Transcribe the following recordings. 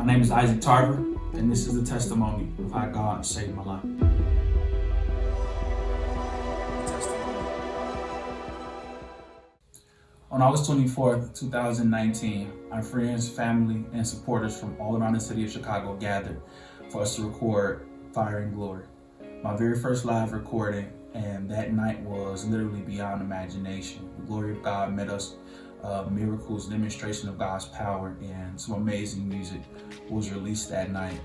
My name is Isaac Tarver, and this is the testimony of how God saved my life. On August 24th, 2019, our friends, family, and supporters from all around the city of Chicago gathered for us to record Fire and Glory, my very first live recording, and that night was literally beyond imagination. The glory of God met us. Miracles, demonstration of God's power, and some amazing music was released that night.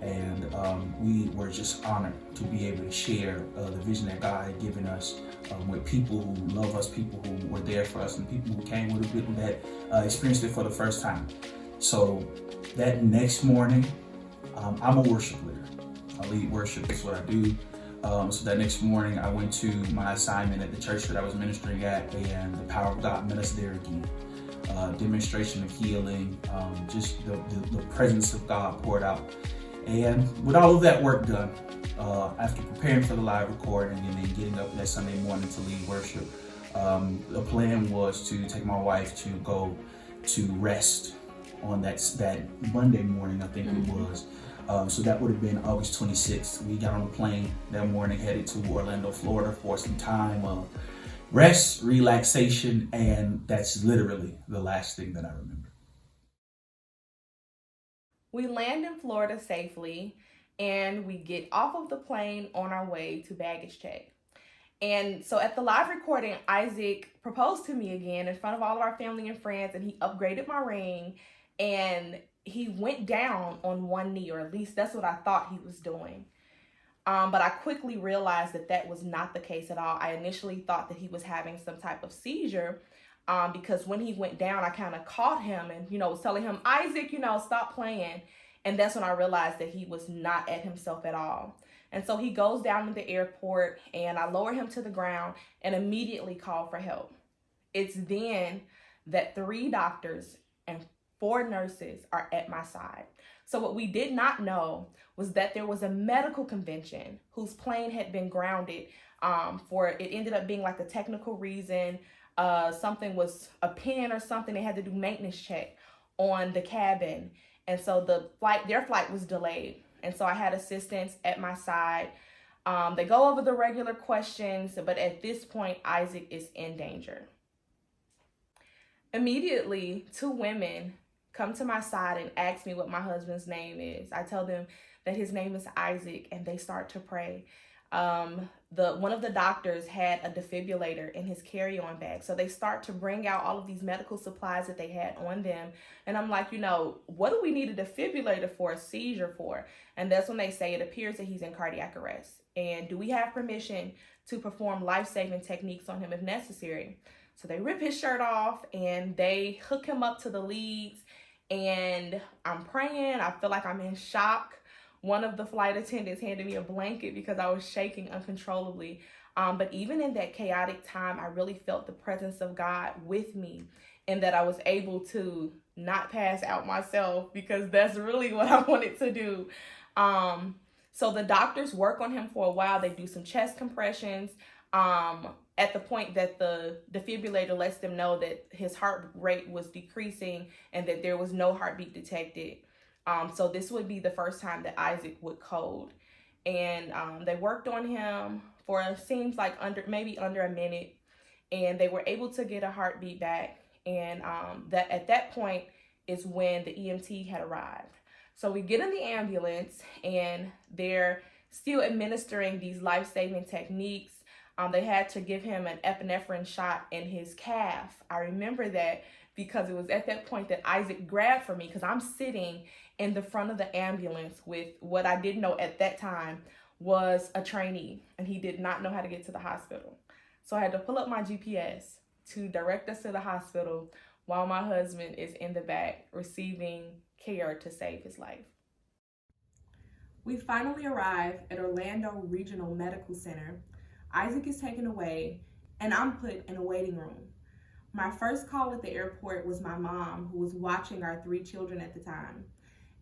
And we were just honored to be able to share the vision that God had given us with people who love us, people who were there for us, and people who came with it that experienced it for the first time. So that next morning, I'm a worship leader. I lead worship, that's what I do. So that next morning, I went to my assignment at the church that I was ministering at, and the power of God met us there again. Demonstration of healing, just the presence of God poured out. And with all of that work done, after preparing for the live recording and then getting up that Sunday morning to lead worship, the plan was to take my wife to go to rest on that Monday morning, I think it was. So that would have been August 26th. We got on a plane that morning, headed to Orlando, Florida for some time of rest, relaxation, and that's literally the last thing that I remember. We land in Florida safely, and we get off of the plane on our way to baggage check. And so at the live recording, Isaac proposed to me again in front of all of our family and friends, and he upgraded my ring, and he went down on one knee, or at least that's what I thought he was doing. But I quickly realized that that was not the case at all. I initially thought that he was having some type of seizure, because when he went down, I kind of caught him and, was telling him, Isaac, stop playing. And that's when I realized that he was not at himself at all. And so he goes down to the airport, and I lower him to the ground and immediately call for help. It's then that 3 doctors and 4 nurses are at my side. So what we did not know was that there was a medical convention whose plane had been grounded it ended up being like a technical reason. Something was a pin or something. They had to do maintenance check on the cabin. And so their flight was delayed. And so I had assistants at my side. They go over the regular questions, but at this point, Isaac is in danger. Immediately, 2 women come to my side and ask me what my husband's name is. I tell them that his name is Isaac, and they start to pray. One of the doctors had a defibrillator in his carry-on bag. So they start to bring out all of these medical supplies that they had on them. And I'm like, what do we need a defibrillator for, a seizure for? And that's when they say it appears that he's in cardiac arrest. And do we have permission to perform life-saving techniques on him if necessary? So they rip his shirt off and they hook him up to the leads. And I'm praying. I feel like I'm in shock. One of the flight attendants handed me a blanket because I was shaking uncontrollably. But even in that chaotic time, I really felt the presence of God with me, and that I was able to not pass out myself, because that's really what I wanted to do. So the doctors work on him for a while. They do some chest compressions at the point that the defibrillator lets them know that his heart rate was decreasing and that there was no heartbeat detected. So this would be the first time that Isaac would code. And they worked on him for, it seems like under a minute, and they were able to get a heartbeat back. And that at that point is when the EMT had arrived. So we get in the ambulance, and they're still administering these life-saving techniques. They had to give him an epinephrine shot in his calf. I remember that because it was at that point that Isaac grabbed for me, because I'm sitting in the front of the ambulance with what I didn't know at that time was a trainee, and he did not know how to get to the hospital. So I had to pull up my GPS to direct us to the hospital while my husband is in the back receiving care to save his life. We finally arrive at Orlando Regional Medical Center. Isaac is taken away, and I'm put in a waiting room. My first call at the airport was my mom, who was watching our 3 children at the time.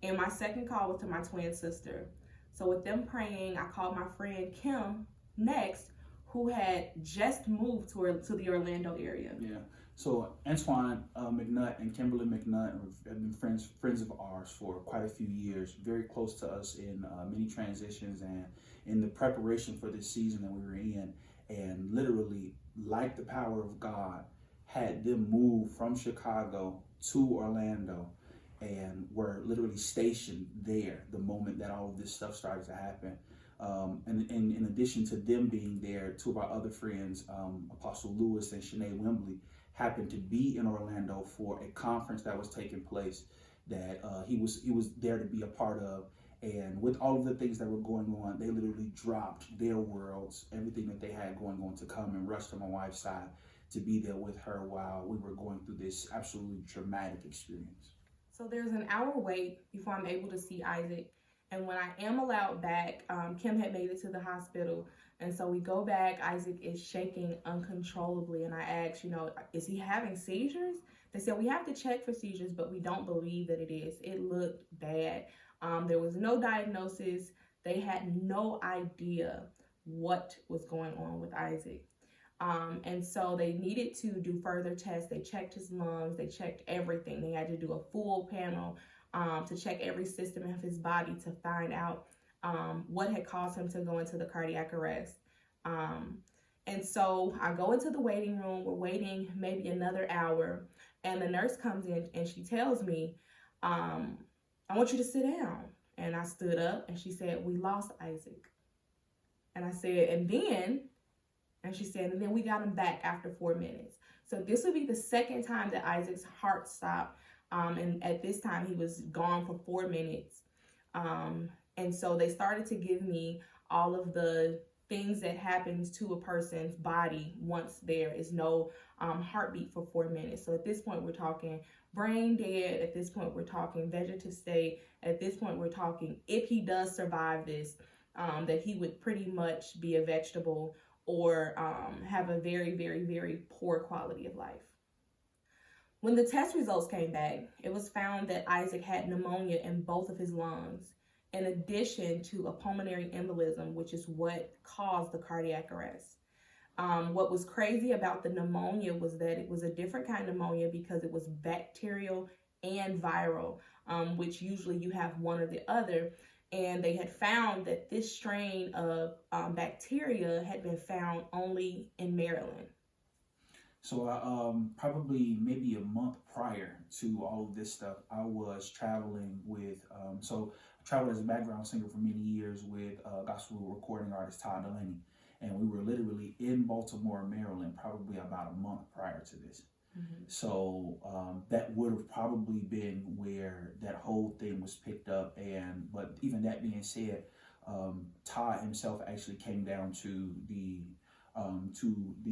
And my second call was to my twin sister. So with them praying, I called my friend Kim next, who had just moved to the Orlando area. Yeah. So Antoine McNutt and Kimberly McNutt have been friends of ours for quite a few years, very close to us in many transitions and in the preparation for this season that we were in. And literally, like the power of God, had them move from Chicago to Orlando and were literally stationed there the moment that all of this stuff started to happen. And in addition to them being there, two of our other friends, Apostle Lewis and Shanae Wembley, happened to be in Orlando for a conference that was taking place that he was there to be a part of. And with all of the things that were going on, they literally dropped their worlds, everything that they had going on, to come and rush to my wife's side to be there with her while we were going through this absolutely traumatic experience. So there's an hour wait before I'm able to see Isaac. And when I am allowed back, Kim had made it to the hospital. And so we go back. Isaac is shaking uncontrollably. And I asked, is he having seizures? They said, we have to check for seizures, but we don't believe that it is. It looked bad. There was no diagnosis. They had no idea what was going on with Isaac. And so they needed to do further tests. They checked his lungs. They checked everything. They had to do a full panel to check every system of his body to find out what had caused him to go into the cardiac arrest. And so I go into the waiting room. We're waiting maybe another hour. And the nurse comes in and she tells me, I want you to sit down. And I stood up and she said, we lost Isaac. And I said, and she said, and then we got him back after 4 minutes. So this would be the second time that Isaac's heart stopped. And at this time, he was gone for 4 minutes. And so they started to give me all of the things that happens to a person's body once there is no heartbeat for 4 minutes. So at this point, we're talking brain dead. At this point, we're talking vegetative state. At this point, we're talking, if he does survive this, that he would pretty much be a vegetable or have a very, very, very poor quality of life. When the test results came back, it was found that Isaac had pneumonia in both of his lungs, in addition to a pulmonary embolism, which is what caused the cardiac arrest. What was crazy about the pneumonia was that it was a different kind of pneumonia because it was bacterial and viral, which usually you have one or the other. And they had found that this strain of bacteria had been found only in Maryland. So probably maybe a month prior to all of this stuff, I was traveling with, so I traveled as a background singer for many years with gospel recording artist Todd Delaney. And we were literally in Baltimore, Maryland, probably about a month prior to this. Mm-hmm. So that would have probably been where that whole thing was picked up. But even that being said, Todd himself actually came down to the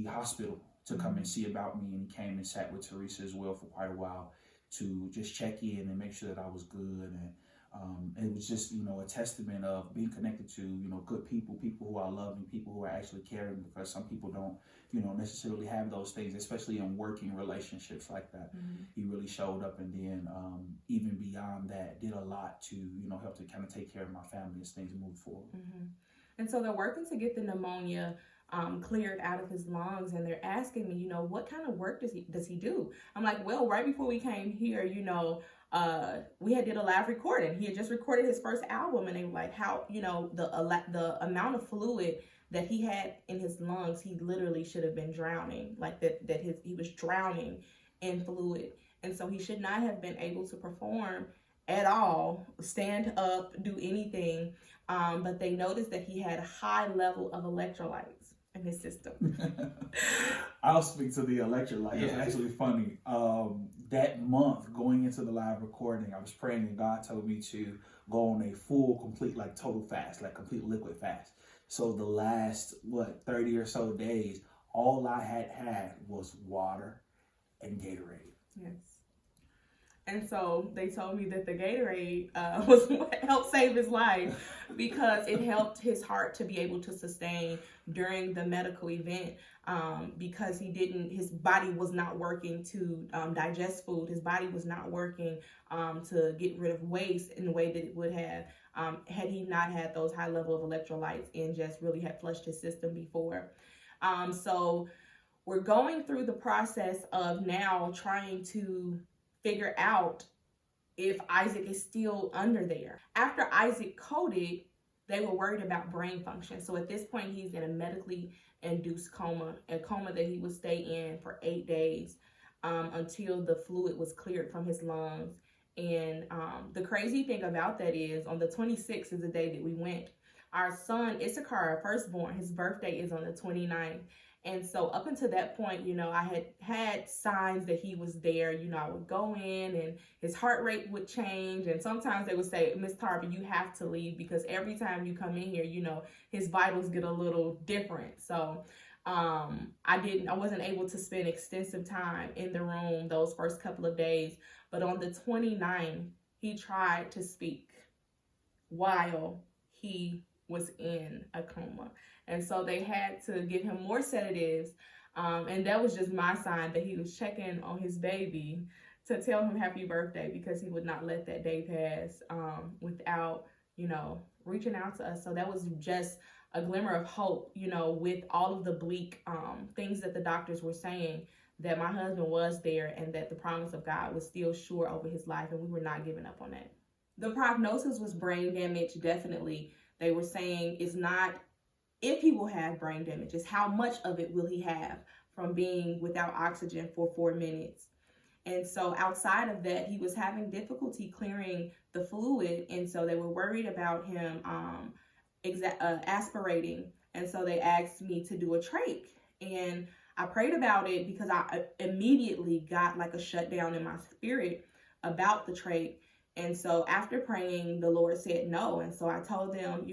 hospital to come and see about me, and he came and sat with Teresa as well for quite a while to just check in and make sure that I was good. And it was just, a testament of being connected to, good people who are loving, people who are actually caring, because some people don't, necessarily have those things, especially in working relationships like that. Mm-hmm. He really showed up, and then even beyond that, did a lot to, help to kind of take care of my family as things move forward. Mm-hmm. And so they're working to get the pneumonia cleared out of his lungs, and they're asking me, what kind of work does he do? I'm like, well, right before we came here, we had did a live recording. He had just recorded his first album, and they were like, how, the amount of fluid that he had in his lungs, he literally should have been drowning, like he was drowning in fluid. And so he should not have been able to perform at all, stand up, do anything. But they noticed that he had a high level of electrolytes in his system. I'll speak to the electrolyte. It's actually funny. That month, going into the live recording, I was praying, and God told me to go on a full, complete, total fast, complete liquid fast. So the last, 30 or so days, all I had was water and Gatorade. Yes. And so they told me that the Gatorade was what helped save his life, because it helped his heart to be able to sustain during the medical event, because his body was not working to digest food. His body was not working to get rid of waste in the way that it would have had he not had those high level of electrolytes and just really had flushed his system before. So we're going through the process of now trying to figure out if Isaac is still under there. After Isaac coded, they were worried about brain function. So at this point, he's in a medically induced coma, a coma that he would stay in for 8 days until the fluid was cleared from his lungs. And the crazy thing about that is on the 26th is the day that we went. Our son, Issachar, our firstborn, his birthday is on the 29th. And so up until that point, I had signs that he was there. I would go in and his heart rate would change. And sometimes they would say, Miss Tarver, you have to leave because every time you come in here, his vitals get a little different. So I wasn't able to spend extensive time in the room those first couple of days. But on the 29th, he tried to speak while he was in a coma. And so they had to give him more sedatives. And that was just my sign that he was checking on his baby to tell him happy birthday, because he would not let that day pass without, reaching out to us. So that was just a glimmer of hope, with all of the bleak things that the doctors were saying, that my husband was there and that the promise of God was still sure over his life, and we were not giving up on that. The prognosis was brain damage, definitely. They were saying it's not if he will have brain damage, it's how much of it will he have from being without oxygen for 4 minutes. And so outside of that, he was having difficulty clearing the fluid. And so they were worried about him aspirating. And so they asked me to do a trach. And I prayed about it because I immediately got like a shutdown in my spirit about the trach. And so after praying, the Lord said no. And so I told them,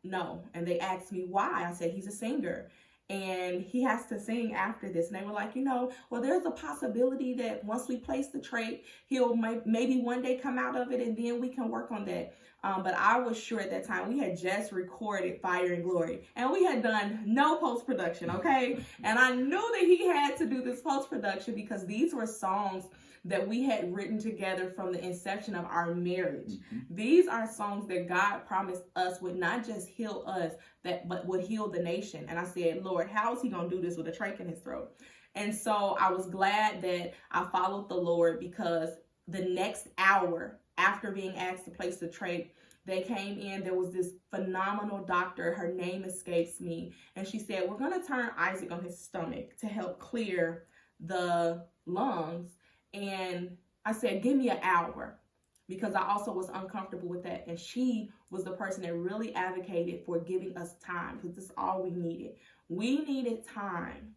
no. And they asked me why. I said, he's a singer and he has to sing after this. And they were like, well, there's a possibility that once we place the trach, he'll maybe one day come out of it and then we can work on that. But I was sure at that time we had just recorded Fire and Glory and we had done no post-production, okay? And I knew that he had to do this post-production because these were songs that we had written together from the inception of our marriage. Mm-hmm. These are songs that God promised us would not just heal us, but would heal the nation. And I said, Lord, how is he going to do this with a trach in his throat? And so I was glad that I followed the Lord, because the next hour after being asked to place the trach, they came in. There was this phenomenal doctor. Her name escapes me. And she said, we're going to turn Isaac on his stomach to help clear the lungs. And I said, give me an hour, because I also was uncomfortable with that. And she was the person that really advocated for giving us time, because this is all we needed. We needed time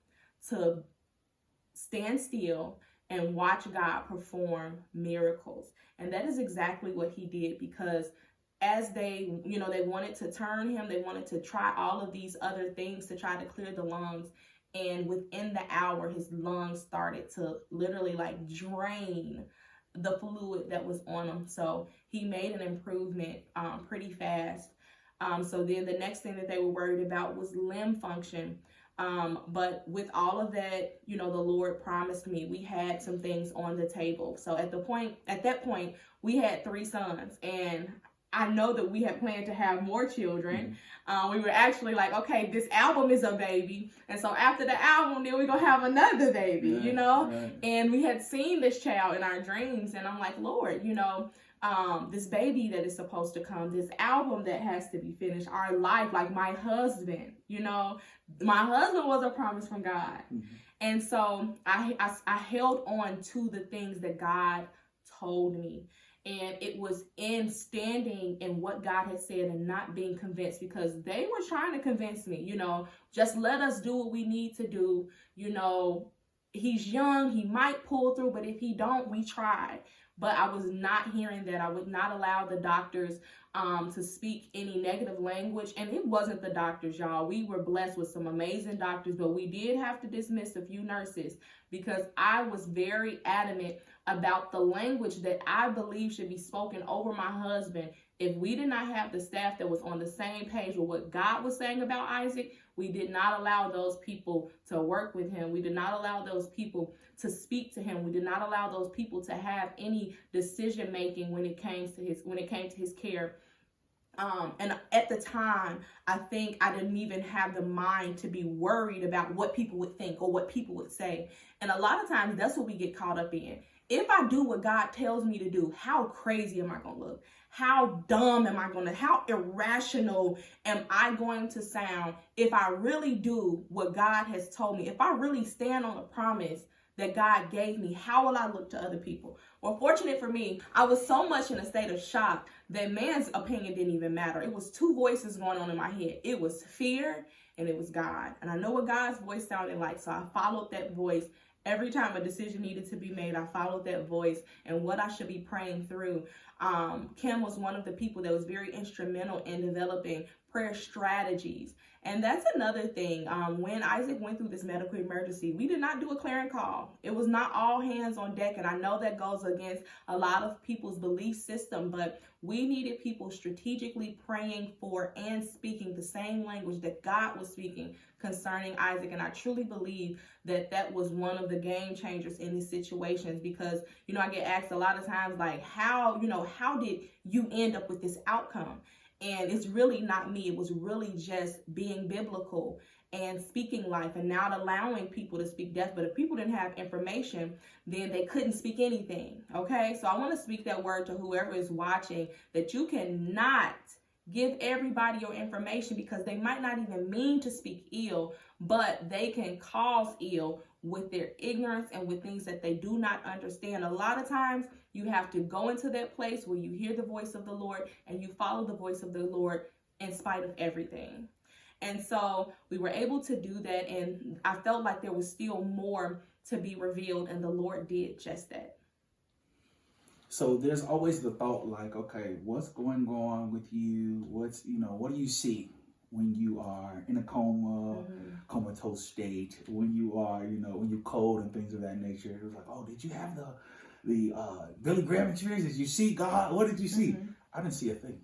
to stand still and watch God perform miracles. And that is exactly what he did, because as they wanted to turn him, they wanted to try all of these other things to try to clear the lungs. And within the hour, his lungs started to literally drain the fluid that was on him. So he made an improvement pretty fast. So then the next thing that they were worried about was limb function. But with all of that, the Lord promised me we had some things on the table. So at that point, we had 3 sons, and I know that we had planned to have more children. We were actually like, okay, this album is a baby. And so after the album, then we're going to have another baby, Right. And we had seen this child in our dreams. And I'm like, Lord, this baby that is supposed to come, this album that has to be finished, our life, like my husband, my husband was a promise from God. Mm-hmm. And so I held on to the things that God told me. And it was in standing in what God had said and not being convinced, because they were trying to convince me, just let us do what we need to do. He's young, he might pull through, but if he don't, we try. But I was not hearing that. I would not allow the doctors to speak any negative language. And it wasn't the doctors, y'all. We were blessed with some amazing doctors, but we did have to dismiss a few nurses, because I was very adamant about the language that I believe should be spoken over my husband. If we did not have the staff that was on the same page with what God was saying about Isaac, we did not allow those people to work with him. We did not allow those people to speak to him. We did not allow those people to have any decision making when it came to his care. And at the time, I think I didn't even have the mind to be worried about what people would think or what people would say. And a lot of times that's what we get caught up in. If I do what God tells me to do, how crazy am I going to look? How dumb am I going to, how irrational am I going to sound if I really do what God has told me? If I really stand on a promise that God gave me, how will I look to other people? Well, fortunate for me, I was so much in a state of shock that man's opinion didn't even matter. It was two voices going on in my head. It was fear and it was God. And I know what God's voice sounded like, so I followed that voice. Every time a decision needed to be made, I followed that voice and what I should be praying through. Kim was one of the people that was very instrumental in developing prayer strategies. And that's another thing. When Isaac went through this medical emergency, we did not do a clearing call. It was not all hands on deck. And I know that goes against a lot of people's belief system, but we needed people strategically praying for and speaking the same language that God was speaking concerning Isaac. And I truly believe that that was one of the game changers in these situations, because, I get asked a lot of times, like, how did you end up with this outcome? And it's really not me. It was really just being biblical and speaking life and not allowing people to speak death. But if people didn't have information, then they couldn't speak anything. Okay, so I want to speak that word to whoever is watching, that you cannot give everybody your information, because they might not even mean to speak ill, but they can cause ill with their ignorance and with things that they do not understand. A lot of times you have to go into that place where you hear the voice of the Lord and you follow the voice of the Lord in spite of everything. And so we were able to do that, and I felt like there was still more to be revealed, and the Lord did just that. So there's always the thought, like, okay, what's going on with you? What do you see when you are in a coma, comatose state, when you are, when you're cold and things of that nature? It was like, oh, did you have the Billy Graham experience? Did you see God? What did you see? I didn't see a thing.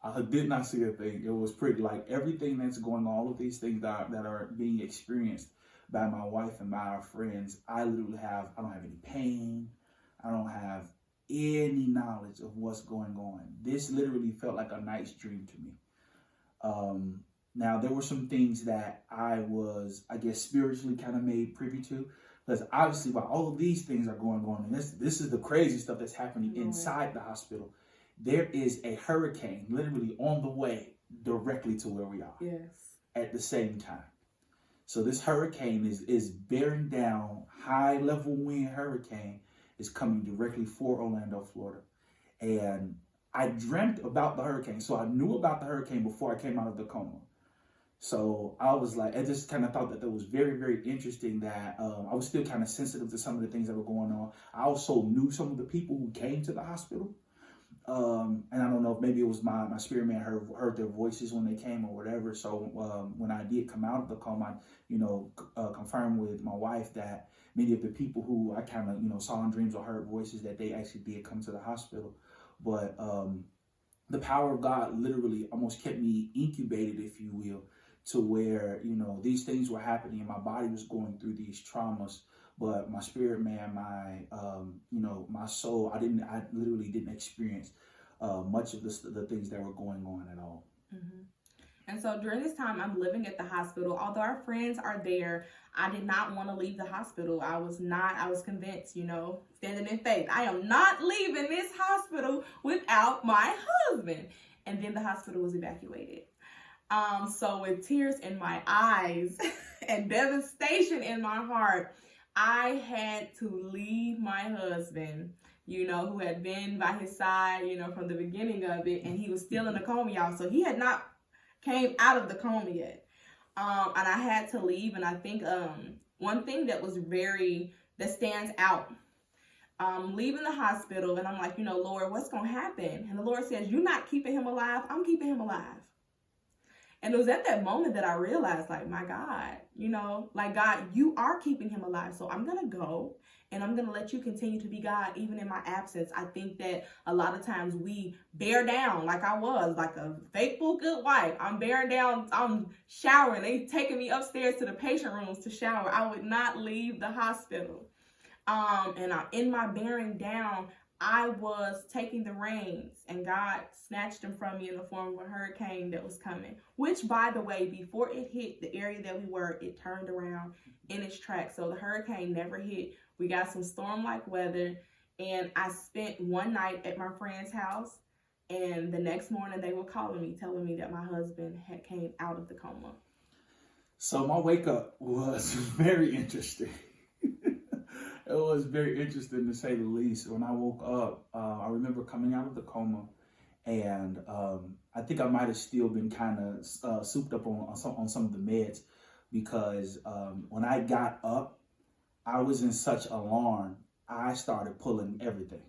I did not see a thing. It was pretty, like, everything that's going on, all of these things that are being experienced by my wife and by our friends, I don't have any pain. I don't have any knowledge of what's going on. This literally felt like a night's dream to me. Now, there were some things that I was, I guess, spiritually kind of made privy to, because obviously while all of these things are going on, and this is the crazy stuff that's happening inside the hospital, there is a hurricane literally on the way directly to where we are. Yes. At the same time. So this hurricane is bearing down, high level wind hurricane is coming directly for Orlando, Florida. And I dreamt about the hurricane. So I knew about the hurricane before I came out of the coma. So I was like, I just kind of thought that was very, very interesting, that I was still kind of sensitive to some of the things that were going on. I also knew some of the people who came to the hospital. And I don't know if maybe it was my spirit man heard their voices when they came or whatever. So when I did come out of the coma, confirmed with my wife that many of the people who I kind of, saw in dreams or heard voices, that they actually did come to the hospital. But the power of God literally almost kept me incubated, if you will, to where, these things were happening and my body was going through these traumas. But my spirit man, my soul, I literally didn't experience much of the things that were going on at all. And so during this time, I'm living at the hospital. Although our friends are there, I did not want to leave the hospital. I was convinced, standing in faith, I am not leaving this hospital without my husband. And then the hospital was evacuated. So with tears in my eyes and devastation in my heart, I had to leave my husband, who had been by his side, from the beginning of it. And he was still in the coma, y'all. So he had not came out of the coma yet. And I had to leave. And I think one thing that stands out, leaving the hospital, and I'm like, Lord, what's going to happen? And the Lord says, you're not keeping him alive. I'm keeping him alive. And it was at that moment that I realized, like, my God, God, you are keeping him alive. So I'm going to go and I'm going to let you continue to be God, even in my absence. I think that a lot of times we bear down, like I was, like a faithful good wife. I'm bearing down, I'm showering. They taking me upstairs to the patient rooms to shower. I would not leave the hospital. And in my bearing down, I was taking the reins and God snatched them from me in the form of a hurricane that was coming, which, by the way, before it hit the area that we were, it turned around in its tracks. So the hurricane never hit. We got some storm-like weather, and I spent one night at my friend's house, and the next morning they were calling me, telling me that my husband had came out of the coma. So my wake up was very interesting. It was very interesting, to say the least. When I woke up, I remember coming out of the coma, and I think I might have still been kind of souped up on some of the meds, because when I got up, I was in such alarm. I started pulling everything.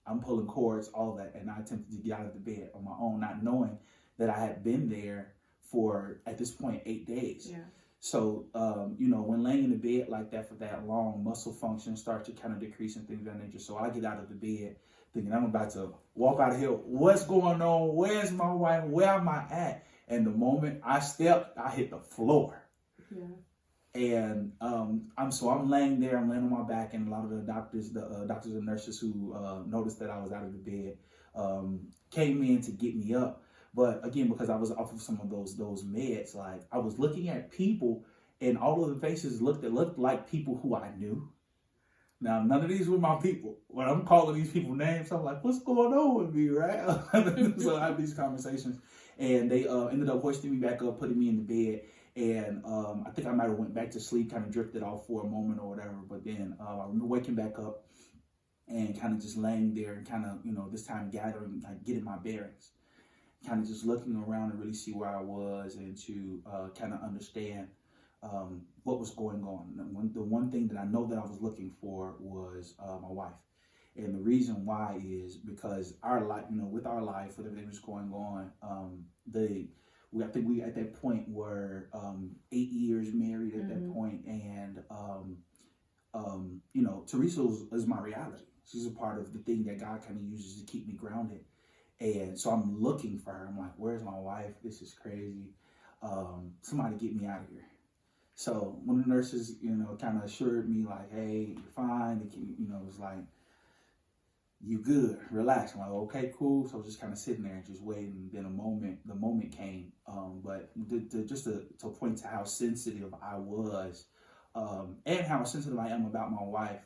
I'm pulling cords, all that, and I attempted to get out of the bed on my own, not knowing that I had been there for, at this point, 8 days. Yeah. So, when laying in the bed like that for that long, muscle function starts to kind of decrease and things of that nature. So I get out of the bed thinking I'm about to walk out of here. What's going on? Where's my wife? Where am I at? And the moment I stepped, I hit the floor. Yeah. And I'm laying there. I'm laying on my back, and a lot of the doctors and nurses who noticed that I was out of the bed came in to get me up. But again, because I was off of some of those meds, like, I was looking at people, and all of the faces looked like people who I knew. Now, none of these were my people. When I'm calling these people names, I'm like, what's going on with me, right? So I have these conversations, and they ended up hoisting me back up, putting me in the bed, and I think I might have went back to sleep, kind of drifted off for a moment or whatever. But then I remember waking back up and kind of just laying there and kind of, this time gathering, like, getting my bearings. Kind of just looking around to really see where I was, and to kind of understand what was going on. The one thing that I know that I was looking for was my wife. And the reason why is because our life, with our life, with everything that's going on, I think we at that point were 8 years married at that point, and Teresa is my reality. She's a part of the thing that God kind of uses to keep me grounded. And so I'm looking for her. I'm like, where's my wife? This is crazy. Somebody get me out of here. So one of the nurses, kind of assured me, like, hey, you're fine. It was like, you good, relax. I'm like, okay, cool. So I was just kind of sitting there and just waiting. Then the moment came. But just to point to how sensitive I was, and how sensitive I am about my wife,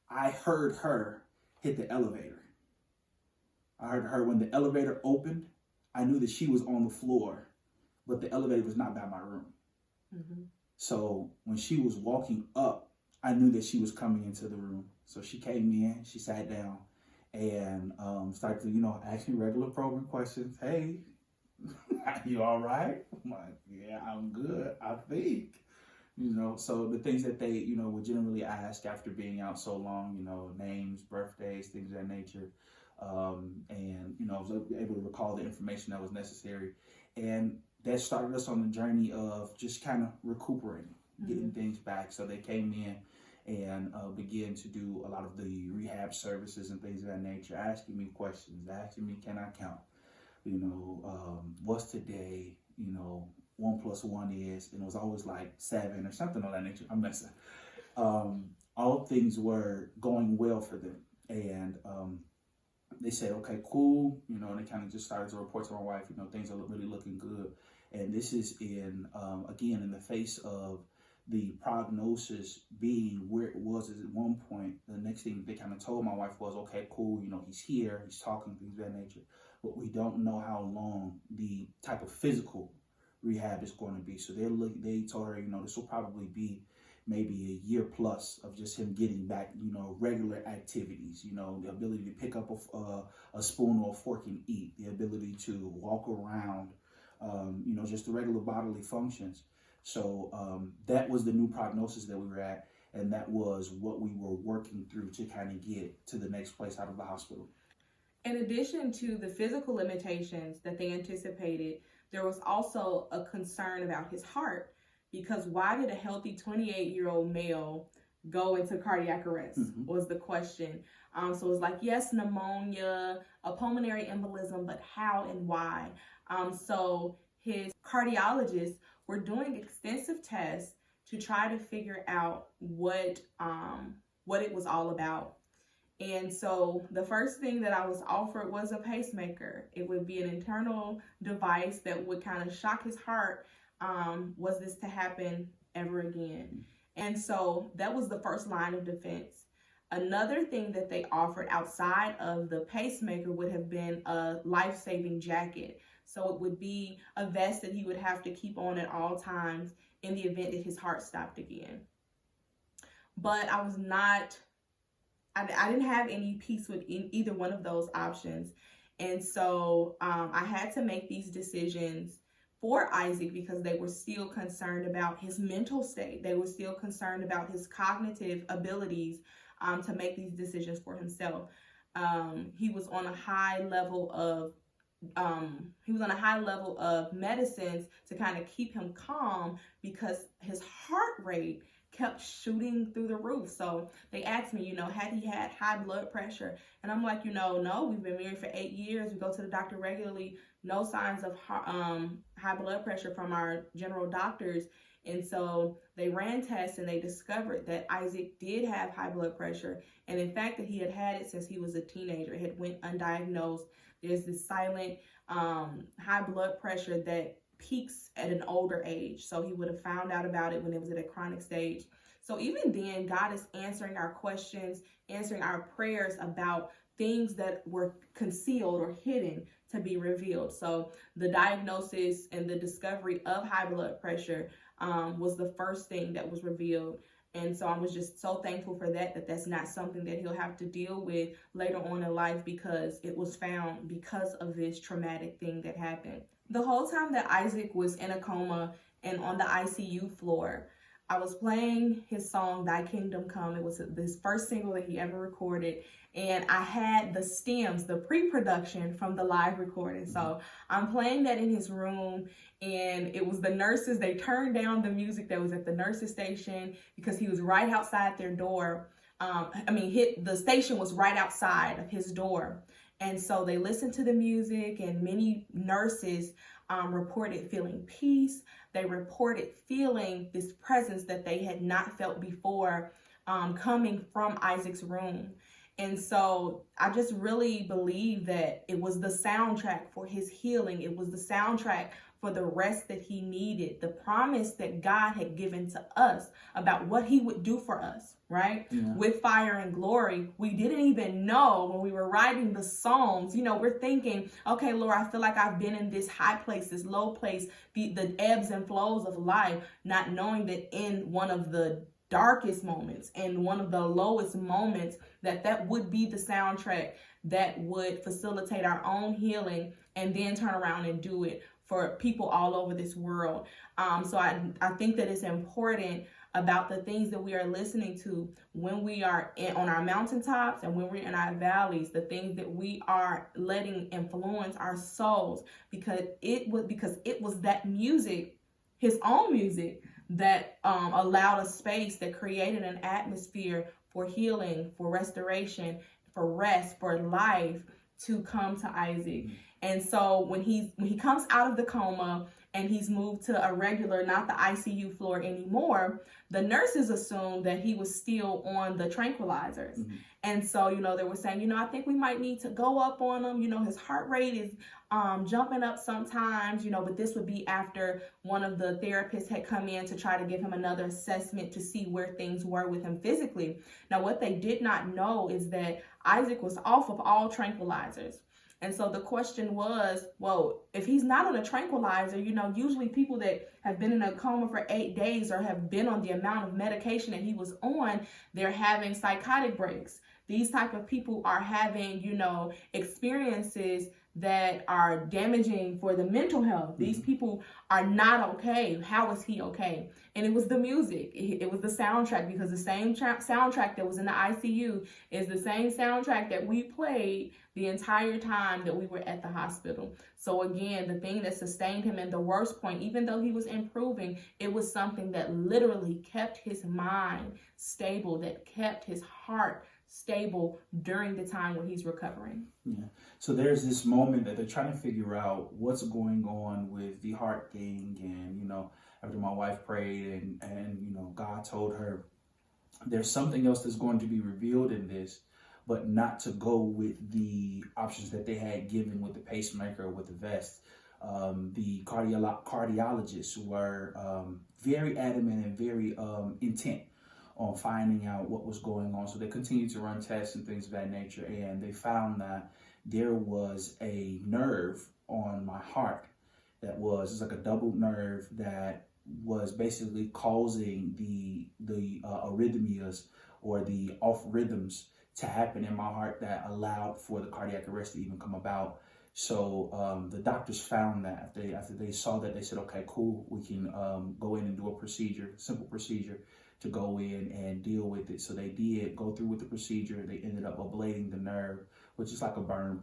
I heard her hit the elevator. I heard her when the elevator opened. I knew that she was on the floor, but the elevator was not by my room. Mm-hmm. So when she was walking up, I knew that she was coming into the room. So she came in, she sat down, and started to, ask me regular probing questions. Hey, you all right? I'm like, yeah, I'm good, I think. So the things that they, would generally ask after being out so long, names, birthdays, things of that nature. And I was able to recall the information that was necessary, and that started us on the journey of just kind of recuperating, getting things back. So they came in and began to do a lot of the rehab services and things of that nature, asking me questions, asking me, can I count? What's today? 1 + 1 is, and it was always like 7 or something of that nature. I'm messing. All things were going well for them, and they said, okay, cool, and they kind of just started to report to my wife, things are really looking good. And this is again, in the face of the prognosis being where it was at one point. The next thing they kind of told my wife was, okay, cool, he's here, he's talking, things of that nature, but we don't know how long the type of physical rehab is going to be. So they told her, this will probably be maybe a year plus of just him getting back, regular activities, the ability to pick up a spoon or a fork and eat, the ability to walk around, just the regular bodily functions. So that was the new prognosis that we were at, and that was what we were working through to kind of get to the next place out of the hospital. In addition to the physical limitations that they anticipated, there was also a concern about his heart. Because why did a healthy 28-year-old male go into cardiac arrest was the question. So it's like, yes, pneumonia, a pulmonary embolism, but how and why? So his cardiologists were doing extensive tests to try to figure out what it was all about. And so the first thing that I was offered was a pacemaker. It would be an internal device that would kind of shock his heart. Was this to happen ever again? And so that was the first line of defense. Another thing that they offered outside of the pacemaker would have been a life-saving jacket. So it would be a vest that he would have to keep on at all times in the event that his heart stopped again. But I didn't have any peace with either one of those options. And so I had to make these decisions for Isaac because they were still concerned about his mental state. They were still concerned about his cognitive abilities to make these decisions for himself. He was on a high level of medicines to kind of keep him calm because his heart rate kept shooting through the roof. So they asked me, had he had high blood pressure? And I'm like, no, we've been married for 8 years. We go to the doctor regularly. No signs of high blood pressure from our general doctors. And so they ran tests and they discovered that Isaac did have high blood pressure. And in fact, that he had had it since he was a teenager. It had went undiagnosed. There's this silent high blood pressure that peaks at an older age. So he would have found out about it when it was at a chronic stage. So even then, God is answering our questions, answering our prayers about things that were concealed or hidden to be revealed. So the diagnosis and the discovery of high blood pressure was the first thing that was revealed. And so I was just so thankful for that's not something that he'll have to deal with later on in life because it was found because of this traumatic thing that happened. The whole time that Isaac was in a coma and on the ICU floor, I was playing his song, Thy Kingdom Come. It was his first single that he ever recorded. And I had the stems, the pre-production from the live recording. So I'm playing that in his room. And it was the nurses. They turned down the music that was at the nurses station because he was right outside their door. The station was right outside of his door. And so they listened to the music, and many nurses reported feeling peace. They reported feeling this presence that they had not felt before coming from Isaac's room. And so I just really believe that it was the soundtrack for his healing. It was the soundtrack for the rest that he needed, the promise that God had given to us about what he would do for us, right? Yeah. With Fire and Glory, we didn't even know when we were writing the Psalms, we're thinking, okay, Lord, I feel like I've been in this high place, this low place, the ebbs and flows of life, not knowing that in one of the darkest moments and one of the lowest moments that would be the soundtrack that would facilitate our own healing and then turn around and do it for people all over this world. So I think that it's important about the things that we are listening to when we are on our mountaintops and when we're in our valleys, the things that we are letting influence our souls, because it was that music, his own music, that allowed a space, that created an atmosphere for healing, for restoration, for rest, for life to come to Isaac. And so when he comes out of the coma and he's moved to a regular, not the ICU floor anymore, the nurses assumed that he was still on the tranquilizers. Mm-hmm. And so, they were saying, I think we might need to go up on him. His heart rate is jumping up sometimes, but this would be after one of the therapists had come in to try to give him another assessment to see where things were with him physically. Now, what they did not know is that Isaac was off of all tranquilizers. And so the question was, well, if he's not on a tranquilizer, usually people that have been in a coma for 8 days or have been on the amount of medication that he was on, they're having psychotic breaks. These type of people are having, experiences that are damaging for the mental health. These people are not okay. How is he okay? And it was the music. It was the soundtrack, because the same soundtrack that was in the ICU is the same soundtrack that we played the entire time that we were at the hospital. So again, the thing that sustained him in the worst point, even though he was improving, it was something that literally kept his mind stable, that kept his heart stable during the time when he's recovering. Yeah. So there's this moment that they're trying to figure out what's going on with the heart thing. And, after my wife prayed and God told her there's something else that's going to be revealed in this. but not to go with the options that they had given with the pacemaker or with the vest. The cardiologists were very adamant and very intent on finding out what was going on. So they continued to run tests and things of that nature, and they found that there was a nerve on my heart that was, it's like a double nerve that was basically causing the arrhythmias or the off rhythms to happen in my heart that allowed for the cardiac arrest to even come about. So the doctors found that after they saw that, they said, okay, cool, we can go in and do a procedure, simple procedure to go in and deal with it. So they did go through with the procedure. They ended up ablating the nerve, which is like a burn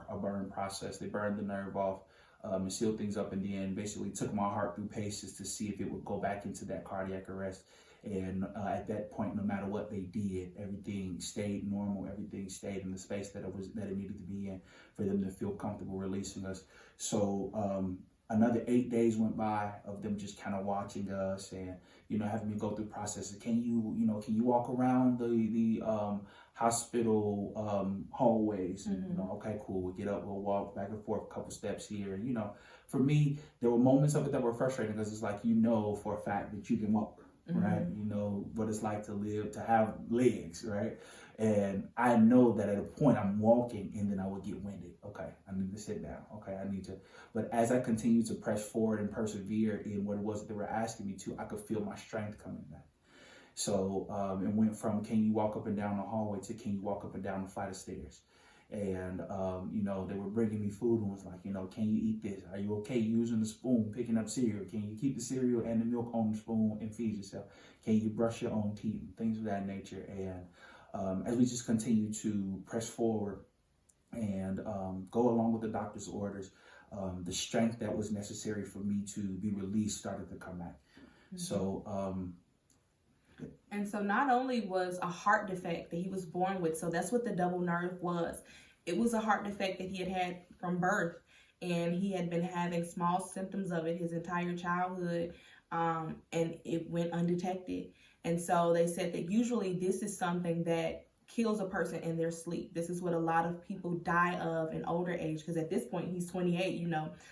process. They burned the nerve off and sealed things up, and then basically took my heart through paces to see if it would go back into that cardiac arrest. And at that point, no matter what they did, everything stayed normal. Everything stayed in the space that it needed to be in for them to feel comfortable releasing us. So another 8 days went by of them just kind of watching us and, having me go through processes. Can you walk around the hospital hallways? And, okay, cool. We'll get up, we'll walk back and forth a couple steps here. And, for me, there were moments of it that were frustrating because it's like, for a fact that you can walk. Right? You know what it's like to have legs, right? And I know that at a point I'm walking and then I would get winded. Okay, I need to sit down. Okay, I need to. But as I continue to press forward and persevere in what it was that they were asking me to, I could feel my strength coming back. So it went from, can you walk up and down the hallway, to can you walk up and down the flight of stairs? And, they were bringing me food and was like, can you eat this? Are you okay using the spoon, picking up cereal? Can you keep the cereal and the milk on the spoon and feed yourself? Can you brush your own teeth? Things of that nature. And as we just continue to press forward and go along with the doctor's orders, the strength that was necessary for me to be released started to come back. So, and so not only was a heart defect that he was born with, so that's what the double nerve was. It was a heart defect that he had from birth, and he had been having small symptoms of it his entire childhood, and it went undetected. And so they said that usually this is something that kills a person in their sleep. This is what a lot of people die of in older age, because at this point he's 28,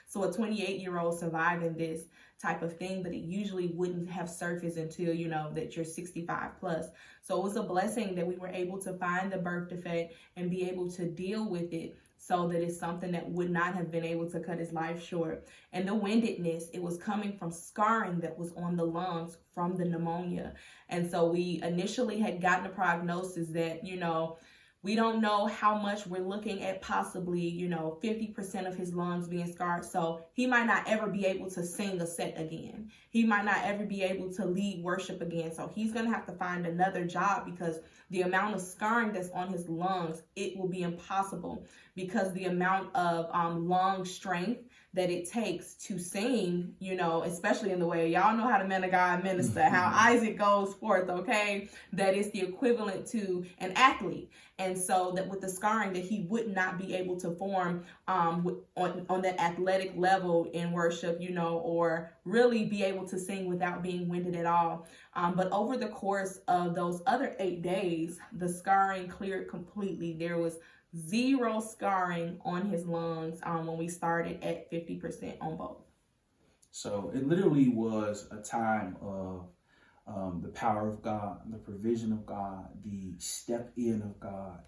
so a 28-year-old surviving this type of thing, but it usually wouldn't have surfaced until that you're 65 plus. So it was a blessing that we were able to find the birth defect and be able to deal with it, so that it's something that would not have been able to cut his life short. And the windedness, it was coming from scarring that was on the lungs from the pneumonia. And so we initially had gotten a prognosis that, we don't know how much. We're looking at possibly, 50% of his lungs being scarred. So he might not ever be able to sing a set again. He might not ever be able to lead worship again. So he's going to have to find another job, because the amount of scarring that's on his lungs, it will be impossible, because the amount of lung strength that it takes to sing, especially in the way y'all know how the man of God minister, how Isaac goes forth, okay, that is the equivalent to an athlete. And so that with the scarring, that he would not be able to form on that athletic level in worship, or really be able to sing without being winded at all. But over the course of those other 8 days, the scarring cleared completely. There was zero scarring on his lungs when we started at 50% on both. So it literally was a time of the power of God, the provision of God, the step in of God,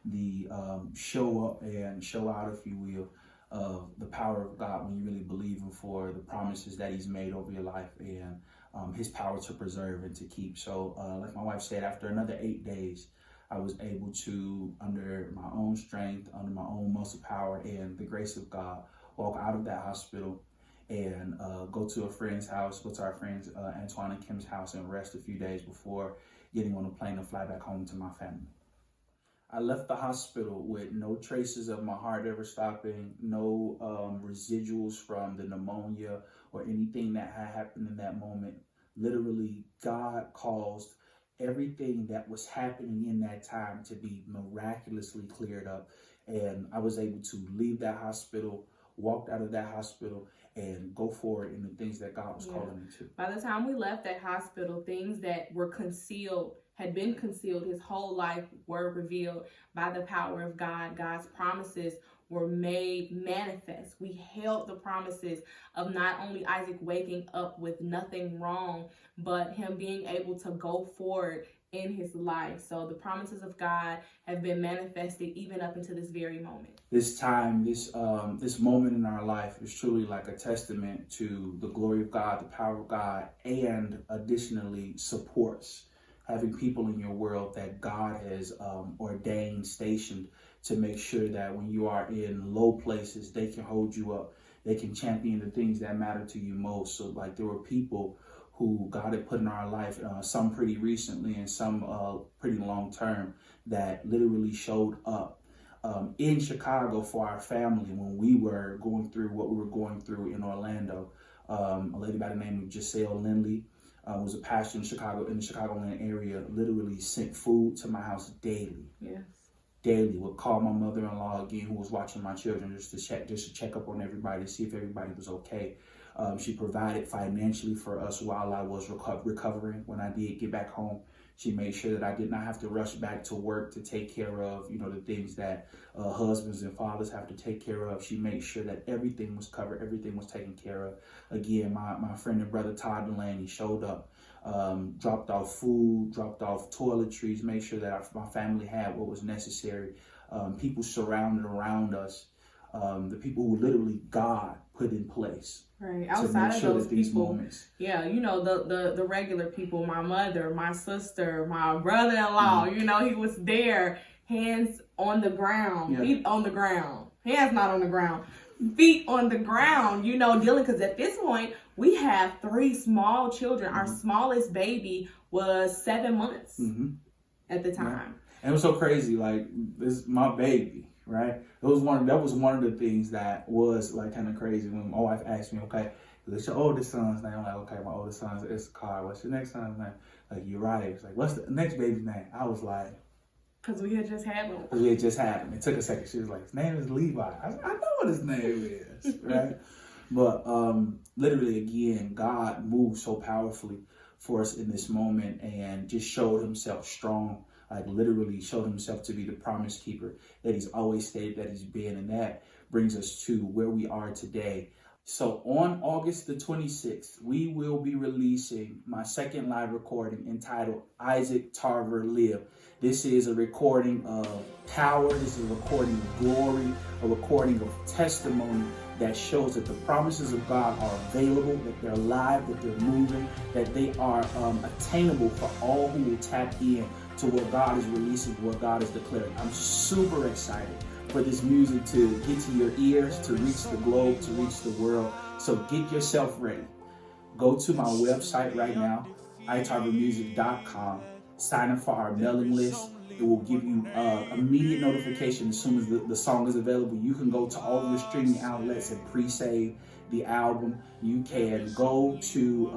the show up and show out, if you will, of the power of God when you really believe Him for the promises that He's made over your life, and His power to preserve and to keep. So like my wife said, after another 8 days, I was able to, under my own strength, under my own muscle power and the grace of God, walk out of that hospital and go to a friend's house, go to our friends Antoine and Kim's house, and rest a few days before getting on a plane and fly back home to my family. I left the hospital with no traces of my heart ever stopping, no residuals from the pneumonia or anything that had happened in that moment. Literally, God caused everything that was happening in that time to be miraculously cleared up. And I was able to leave that hospital, walked out of that hospital, and go forward in the things that God was calling me to. By the time we left that hospital, things that were concealed had been concealed his whole life were revealed by the power of God. God's promises were made manifest. We held the promises of not only Isaac waking up with nothing wrong, but him being able to go forward in his life. So the promises of God have been manifested even up into this very moment. This time, this moment in our life is truly like a testament to the glory of God, the power of God, and additionally supports having people in your world that God has ordained, stationed to make sure that when you are in low places, they can hold you up. They can champion the things that matter to you most. So like there were people who God had put in our life, some pretty recently and some pretty long term, that literally showed up in Chicago for our family when we were going through what we were going through in Orlando. A lady by the name of Giselle Lindley was a pastor in Chicago, in the Chicagoland area, literally sent food to my house daily. Yes. Daily. Would call my mother-in-law again, who was watching my children, just to check up on everybody, to see if everybody was okay. She provided financially for us while I was recovering. When I did get back home, she made sure that I did not have to rush back to work to take care of, the things that husbands and fathers have to take care of. She made sure that everything was covered, everything was taken care of. Again, my friend and brother Todd Delaney showed up, dropped off food, dropped off toiletries, made sure that my family had what was necessary. People surrounded around us, the people who literally God put in place. Right. Outside of those people, moments. Yeah, the regular people, my mother, my sister, my brother-in-law, he was there, hands on the ground, feet on the ground, hands not on the ground, feet on the ground, dealing, because at this point, we have 3 small children. Our smallest baby was 7 months at the time. Yeah. And it was so crazy, like, this is my baby. Right, that was one of the things that was like kind of crazy when my wife asked me, "Okay, what's your oldest son's name?" I'm like, "Okay, my oldest son's is Car. What's your next son's name?" Like, Uriah. It's like, "What's the next baby's name?" I was like, "Because we had just had him." It took a second. She was like, "His name is Levi." I know what his name is, right? But literally, again, God moved so powerfully for us in this moment and just showed Himself strong. Like literally showed Himself to be the promise keeper that He's always stated that He's been. And that brings us to where we are today. So on August the 26th, we will be releasing my second live recording entitled Isaac Tarver Live. This is a recording of power. This is a recording of glory, a recording of testimony that shows that the promises of God are available, that they're alive, that they're moving, that they are attainable for all who will tap in to what God is releasing, what God is declaring. I'm super excited for this music to get to your ears, to reach the globe, to reach the world. So get yourself ready. Go to my website right now, itarvermusic.com. Sign up for our mailing list. It will give you immediate notification as soon as the song is available. You can go to all of your streaming outlets and pre-save the album. You can go to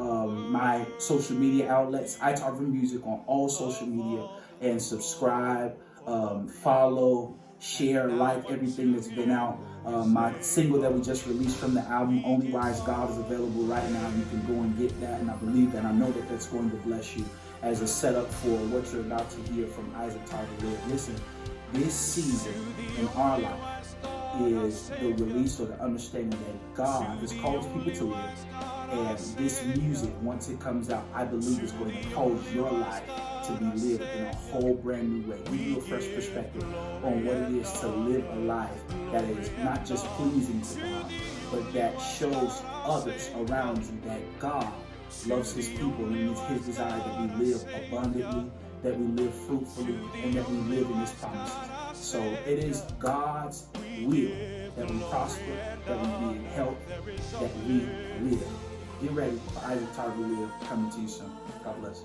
my social media outlets, Tarver Music, on all social media, and subscribe, follow, share, like everything that's been out. My single that we just released from the album, Only Wise God, is available right now. You can go and get that, and I believe that I know that that's going to bless you as a setup for what you're about to hear from Isaac Tarver Live. Listen, this season in our life is the release or the understanding that God has called people to live. And this music, once it comes out, I believe is going to cause your life to be lived in a whole brand new way. Give you a fresh perspective on what it is to live a life that is not just pleasing to God, but that shows others around you that God loves His people, and it's His desire that we live abundantly, that we live fruitfully, and that we live in His promises. So it is God's will that we prosper, that we be in health, that we live. Get ready for Isaac Tarver Live coming to you soon. God bless.